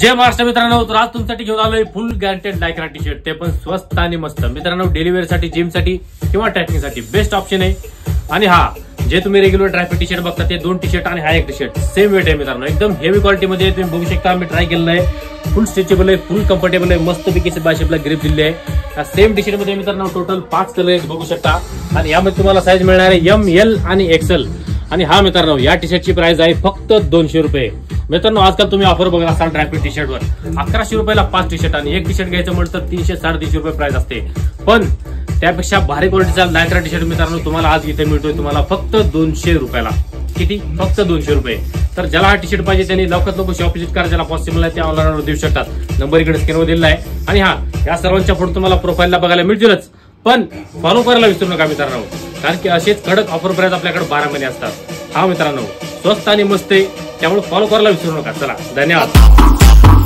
जय महाराष्ट्र मित्रांनो, तर आज तुमच्यासाठी घेऊन आलोय फुल गॅरंटेड लायक्रा टी शर्ट, ते पण स्वस्त आणि मस्त मित्रांनो. डेली वेअर साठी, जिम साठी किंवा ट्रॅकिंग साठी बेस्ट ऑप्शन आहे. आणि हा जे तुम्ही रेग्युलर ट्रॅफिक टी शर्ट बघता ते 2 टी शर्ट आणि हा 1 टी शर्ट सेम वेट आहे मित्रांनो. एकदम हेवी क्वालिटी मध्ये तुम्ही बघू शकता. मी ट्राय केलेलं आहे. फुल स्ट्रेचेबल आहे, फुल कम्फर्टेबल आहे, मस्त पैकी बायसेपला ग्रिप दिली आहे. या सेम टी शर्ट मध्ये मित्रांनो टोटल 5 कलर आहेत बघू शकता. आणि यामध्ये तुम्हाला साईज मिळणार आहे एम, एल आणि एक्सेल. आणि हा मित्रांनो या टी शर्टची प्राइस आहे फक्त 200 रुपये. मित्रांनो आजकाल तुम्ही ऑफर बघत असाल ट्रॅफिक टी शर्ट वर 1100 रुपयाला 5 टी शर्ट आणि 1 टी शर्ट घ्यायचं म्हटलं तर 300-350 रुपये प्राइस असते. पण त्यापेक्षा भारी क्वालिटीचा लायक्रा टी शर्ट मित्रांनो तुम्हाला आज इथे मिळतोय तुम्हाला फक्त 200 रुपयाला. किती? फक्त 200 रुपये. तर ज्याला हा टी शर्ट पाहिजे त्यांनी लवकरात लवकर शॉप व्हिजिट करा. ज्याला पॉसिबल आहे ते ऑनलाईन देऊ शकतात. नंबर इकडे स्क्रीनवर दिलेला आहे. आणि हा या सर्वांच्या फोटो तुम्हाला प्रोफाईलला बघायला मिळतीलच, पण फॉलो करायला विसरू नका मित्रांनो, कारण की असेच कडक ऑफर प्राइस आपल्याकडे 12 महिने असतात. हा मित्रांनो स्वस्त आणि मस्त आहे, त्यामुळे फॉलो करायला विसरू नका. चला धन्यवाद.